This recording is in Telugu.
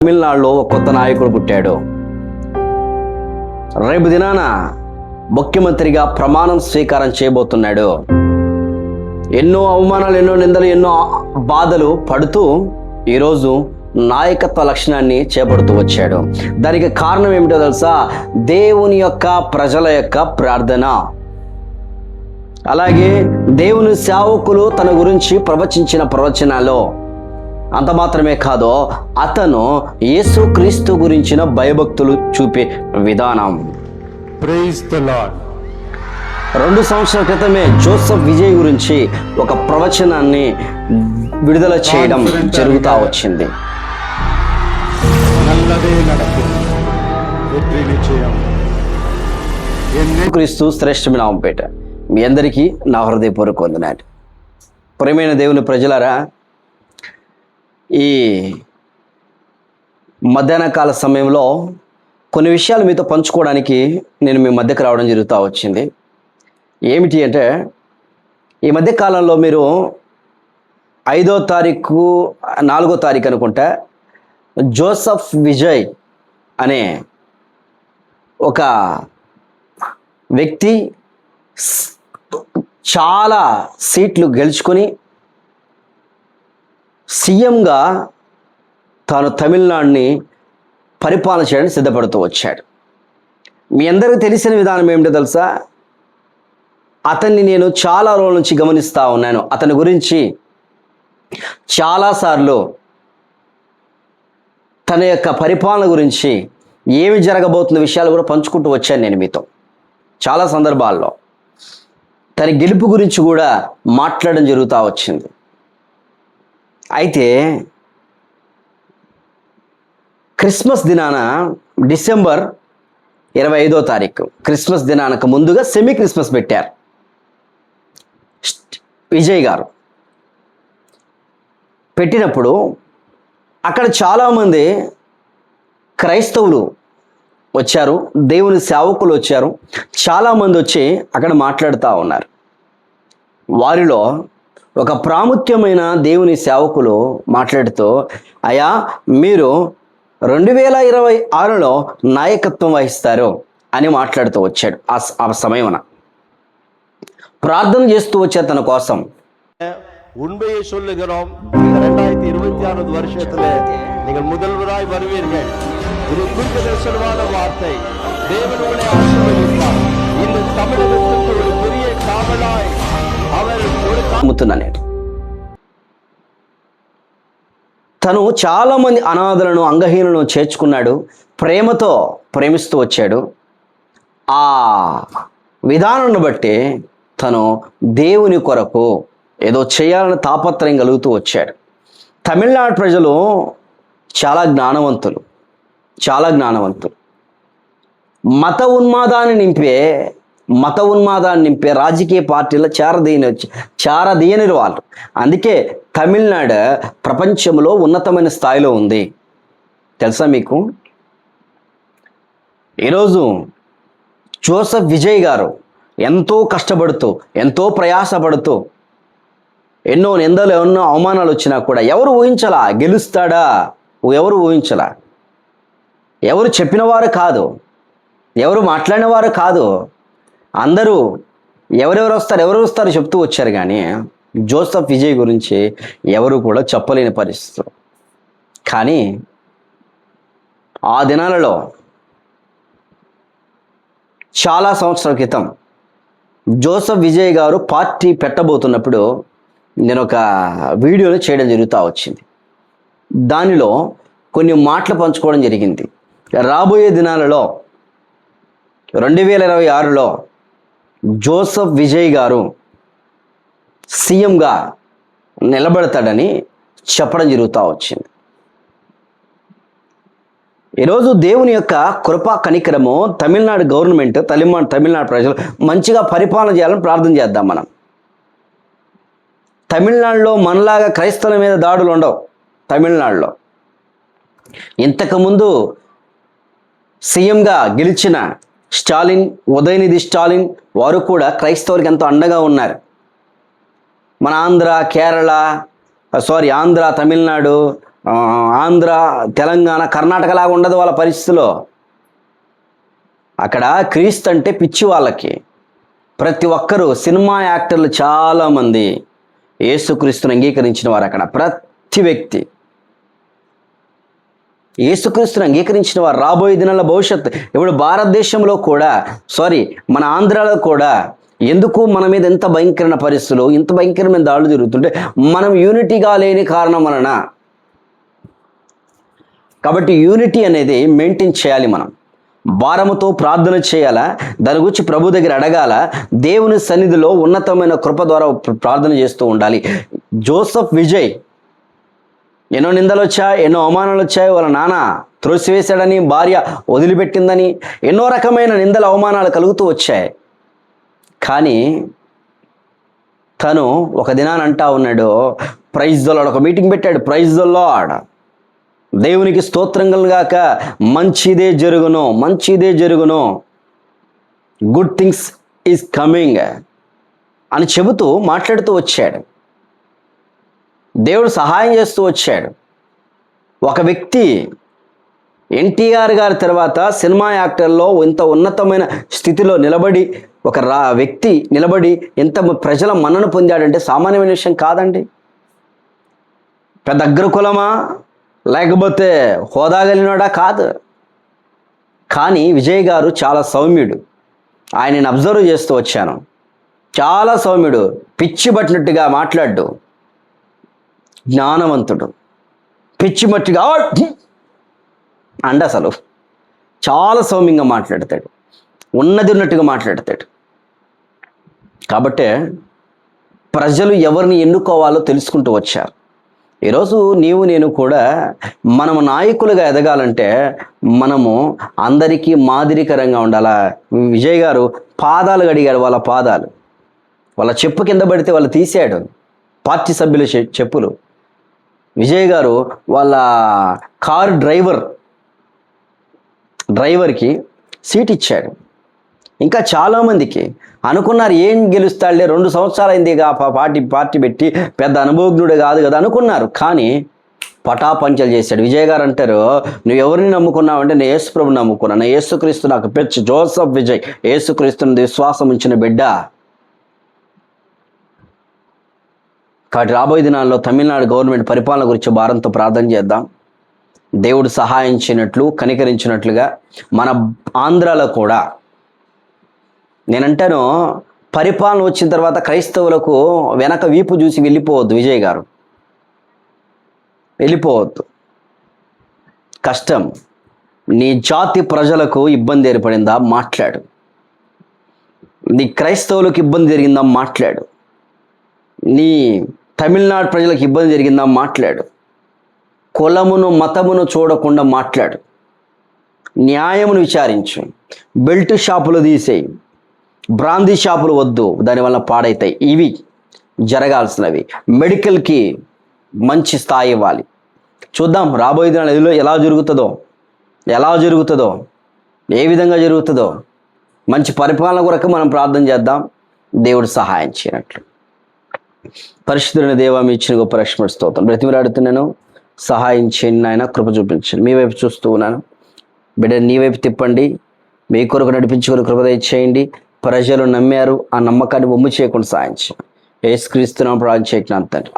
తమిళనాడులో ఒక కొత్త నాయకుడు పుట్టాడు. రేపు దినాన ముఖ్యమంత్రిగా ప్రమాణం స్వీకారం చేయబోతున్నాడు. ఎన్నో అవమానాలు, ఎన్నో నిందలు, ఎన్నో బాధలు పడుతూ ఈరోజు నాయకత్వ లక్షణాన్ని చేపడుతూ వచ్చాడు. దానికి కారణం ఏమిటో తెలుసా? దేవుని యొక్క ప్రజల యొక్క ప్రార్థన. అలాగే దేవుని సేవకులు తన గురించి ప్రవచించిన ప్రవచనాలు. అంత మాత్రమే కాదు, అతను యేసుక్రీస్తు గురించిన భయభక్తులు చూపే విధానం. Praise the lord. 2 సంవత్సరాల క్రితమే జోసెఫ్ విజయ్ గురించి ఒక ప్రవచనాన్ని విడుదల చేయడం జరుగుతూ వచ్చింది. నల్లదే నడకు, వెற்றி నిశ్చయం. క్రీస్తు శ్రేష్టమైన నామముపేట మీ అందరికీ నా హృదయపూర్వక వందనాలు. ప్రియమైన దేవుని ప్రజలారా, ఈ మధ్యాహ్న కాల సమయంలో కొన్ని విషయాలు మీతో పంచుకోవడానికి నేను మీ మధ్యకు రావడం జరుగుతూ వచ్చింది. ఏమిటి అంటే, ఈ మధ్య కాలంలో మీరు 5వ తారీఖు 4వ తారీఖు అనుకుంటా, జోసెఫ్ విజయ్ అనే ఒక వ్యక్తి చాలా సీట్లు గెలుచుకొని సీఎంగా తాను తమిళనాడుని పరిపాలన చేయడానికి సిద్ధపడుతూ వచ్చాడు. మీ అందరికీ తెలిసిన విధానం ఏమిటో తెలుసా? అతన్ని నేను చాలా రోజుల నుంచి గమనిస్తూ ఉన్నాను. అతని గురించి చాలాసార్లు తన యొక్క పరిపాలన గురించి ఏమి జరగబోతున్న విషయాలు కూడా పంచుకుంటూ వచ్చాను నేను మీతో. చాలా సందర్భాల్లో తన గెలుపు గురించి కూడా మాట్లాడడం జరుగుతూ వచ్చింది. అయితే క్రిస్మస్ దినాన డిసెంబర్ 25వ తారీఖు క్రిస్మస్ దినానికి ముందుగా సెమీ క్రిస్మస్ పెట్టారు విజయ్ గారు. పెట్టినప్పుడు అక్కడ చాలామంది క్రైస్తవులు వచ్చారు, దేవుని సేవకులు వచ్చారు. చాలామంది వచ్చి అక్కడ మాట్లాడుతూ ఉన్నారు. వారిలో ఒక ప్రాముఖ్యమైన దేవుని సేవకులు మాట్లాడుతూ, అయ్యా మీరు 2026లో నాయకత్వం వహిస్తారు అని మాట్లాడుతూ వచ్చాడు. ఆ సమయమున ప్రార్థన చేస్తూ వచ్చారు తన కోసం. உண்மையை சொல்லுகிறோம். 2026 வருஷத்திலே நீங்கள் முதல்வராய் வருவீர்கள். இது தீர்க்கதரிசனமான வார்த்தை. தேவன் உங்களை ஆசீர்வதிப்பார். இந்த தமிழகத்துக்கு ஒரு பெரிய காவலாய் அவர் నమ్ముతున్నాను. తను చాలామంది అనాథలను, అంగహీనులను చేర్చుకున్నాడు. ప్రేమతో ప్రేమిస్తూ వచ్చాడు. ఆ విధానాన్ని బట్టి తను దేవుని కొరకు ఏదో చేయాలని తాపత్రయం కలుగుతూ వచ్చాడు. తమిళనాడు ప్రజలు చాలా జ్ఞానవంతులు. మత ఉన్మాదాన్ని నింపే రాజకీయ పార్టీల చారదీయని వాళ్ళు. అందుకే తమిళనాడు ప్రపంచంలో ఉన్నతమైన స్థాయిలో ఉంది. తెలుసా మీకు? ఈరోజు జోసెఫ్ విజయ్ గారు ఎంతో కష్టపడుతూ, ఎంతో ప్రయాసపడుతూ, ఎన్నో నిందలు, ఎన్నో అవమానాలు వచ్చినా కూడా ఎవరు ఊహించలా గెలుస్తాడా? ఎవరు ఊహించలా. ఎవరు చెప్పినవారు కాదు, ఎవరు మాట్లాడినవారు కాదు. అందరూ ఎవరెవరు వస్తారు చెప్తూ వచ్చారు. కానీ జోసెఫ్ విజయ్ గురించి ఎవరు కూడా చెప్పలేని పరిస్థితులు. కానీ ఆ దినాలలో చాలా సంవత్సరాల క్రితం జోసెఫ్ విజయ్ గారు పార్టీ పెట్టబోతున్నప్పుడు నేను ఒక వీడియోని చేయడం జరుగుతూ వచ్చింది. దానిలో కొన్ని మాటలు పంచుకోవడం జరిగింది. రాబోయే దినాలలో 2026లో జోసెఫ్ విజయ్ గారు సీఎంగా నిలబడతాడని చెప్పడం జరుగుతూ వచ్చింది. ఈరోజు దేవుని యొక్క కృపా కనికరము తమిళనాడు గవర్నమెంట్, తమిళనాడు ప్రజలు మంచిగా పరిపాలన చేయాలని ప్రార్థన చేద్దాం. మనం తమిళనాడులో మనలాగా క్రైస్తవుల మీద దాడులు ఉండవు. తమిళనాడులో ఇంతకుముందు సీఎంగా గెలిచిన ఉదయనిధి స్టాలిన్ వారు కూడా క్రైస్తవులకు ఎంతో అండగా ఉన్నారు. మన ఆంధ్ర, తమిళనాడు ఆంధ్ర, తెలంగాణ, కర్ణాటక లాగా ఉండదు వాళ్ళ పరిస్థితిలో. అక్కడ క్రీస్తు అంటే పిచ్చి వాళ్ళకి. ప్రతి ఒక్కరూ సినిమా యాక్టర్లు చాలామంది యేసుక్రీస్తుని అంగీకరించిన వారు. అక్కడ ప్రతి వ్యక్తి యేసుక్రీస్తుని అంగీకరించిన వారు. రాబోయే దినాల భవిష్యత్తు ఇప్పుడు భారతదేశంలో కూడా, మన ఆంధ్రాలో కూడా ఎందుకు మన మీద ఎంత భయంకరమైన పరిస్థితులు, ఇంత భయంకరమైన దాడులు జరుగుతుంటే మనం యూనిటీగా లేని కారణం వలన. కాబట్టి యూనిటీ అనేది మెయింటైన్ చేయాలి. మనం భారముతో ప్రార్థన చేయాలా, దాని గురించి ప్రభు దగ్గర అడగాల, దేవుని సన్నిధిలో ఉన్నతమైన కృప ద్వారా ప్రార్థన చేస్తూ ఉండాలి. జోసెఫ్ విజయ్ ఎన్నో నిందలు వచ్చాయి, ఎన్నో అవమానాలు వచ్చాయి. వాళ్ళ నాన్న త్రోసివేశాడని, భార్య వదిలిపెట్టిందని, ఎన్నో రకమైన నిందలు అవమానాలు కలుగుతూ వచ్చాయి. కానీ తను ఒక దినాన్ని అంటా ఉన్నాడు, ప్రైజ్ ద లార్డ్. ఒక మీటింగ్ పెట్టాడు, ప్రైజ్ ద లార్డ్, దేవునికి స్తోత్రం కలుగాక, మంచిదే జరుగును, మంచిదే జరుగును, గుడ్ థింగ్స్ ఈజ్ కమింగ్ అని చెబుతూ మాట్లాడుతూ వచ్చాడు. దేవుడు సహాయం చేస్తూ వచ్చాడు. ఒక వ్యక్తి ఎన్టీఆర్ గారి తర్వాత సినిమా యాక్టర్లో ఇంత ఉన్నతమైన స్థితిలో నిలబడి, ఒక వ్యక్తి నిలబడి ఎంత ప్రజల మన్నన పొందాడంటే సామాన్యమైన విషయం కాదండి. పెద్ద అగ్రకులమా లేకపోతే హోదా కలిగినోడా కాదు. కానీ విజయ్ గారు చాలా సౌమ్యుడు. ఆయనని అబ్జర్వ్ చేస్తూ వచ్చాను. చాలా సౌమ్యుడు, పిచ్చి పట్టినట్టుగా మాట్లాడు, జ్ఞానవంతుడు, పిచ్చి మట్టిగా అసలు చాలా సౌమ్యంగా మాట్లాడతాడు, ఉన్నది ఉన్నట్టుగా మాట్లాడతాడు. కాబట్టే ప్రజలు ఎవరిని ఎన్నుకోవాలో తెలుసుకుంటూ వచ్చారు. ఈరోజు నీవు నేను కూడా మనము నాయకులుగా ఎదగాలంటే మనము అందరికీ మాదిరికరంగా ఉండాలా. విజయ్ గారు పాదాలు కడిగాడు, వాళ్ళ పాదాలు, వాళ్ళ చెప్పు కింద పడితే వాళ్ళు తీశాడు, పార్టీ సభ్యుల చెప్పులు. విజయ్ గారు వాళ్ళ కారు డ్రైవర్కి సీట్ ఇచ్చాడు. ఇంకా చాలామందికి అనుకున్నారు ఏం గెలుస్తాడులే, 2 సంవత్సరాలు అయింది పార్టీ పెట్టి, పెద్ద అనుభవజ్ఞుడు కాదు కదా అనుకున్నారు. కానీ పటాపంచలు చేశాడు. విజయ్ గారు అంటారు, నువ్వు ఎవరిని నమ్ముకున్నావు అంటే, నేను యేసుప్రభుని నమ్ముకున్నాను, యేసుక్రీస్తు నాకు పెచ్చు. జోసెఫ్ విజయ్ యేసుక్రీస్తుని విశ్వాసం ఉంచిన బిడ్డ. కాబట్టి రాబోయే దినాల్లో తమిళనాడు గవర్నమెంట్ పరిపాలన గురించి భారంతో ప్రార్థన చేద్దాం. దేవుడు సహాయించినట్లు, కనికరించినట్లుగా మన ఆంధ్రాలో కూడా. నేనంటాను, పరిపాలన వచ్చిన తర్వాత క్రైస్తవులకు వెనక వీపు చూసి వెళ్ళిపోవద్దు. విజయ్ గారు వెళ్ళిపోవద్దు, కష్టం. నీ జాతి ప్రజలకు ఇబ్బంది ఏర్పడిందా మాట్లాడు, నీ క్రైస్తవులకు ఇబ్బంది జరిగిందా మాట్లాడు, నీ తమిళనాడు ప్రజలకు ఇబ్బంది జరిగిందా మాట్లాడు, కులమును మతమును చూడకుండా మాట్లాడు, న్యాయమును విచారించు. బెల్ట్ షాపులు తీసేయి, బ్రాందీ షాపులు వద్దు, దానివల్ల పాడైతాయి. ఇవి జరగాల్సినవి. మెడికల్కి మంచి స్థాయి ఇవ్వాలి. చూద్దాం రాబోయే దినాలు ఎలా జరుగుతుందో, ఏ విధంగా జరుగుతుందో. మంచి పరిపాలన కొరకు మనం ప్రార్థన చేద్దాం, దేవుడు సహాయం చేయనట్లు. పరిశుద్ధుడైన దేవా, మీ ఇచ్చిన గొప్ప రక్షణ స్తోత్రం. బ్రతిమలాడుతున్నాను, సహాయం చేయండి నాయన, కృప చూపించండి. మీ వైపు చూస్తూ ఉన్నాను, బిడ్డ నీ వైపు తిప్పండి, మీ కొరకు నడిపించుకొని కృప దయచేయండి. ప్రజలు నమ్మారు, ఆ నమ్మకాన్ని వమ్ము చేయకుండా సహాయం చేయండి. యేసుక్రీస్తు నామమున ప్రార్థన చేస్తున్నాను తండ్రి.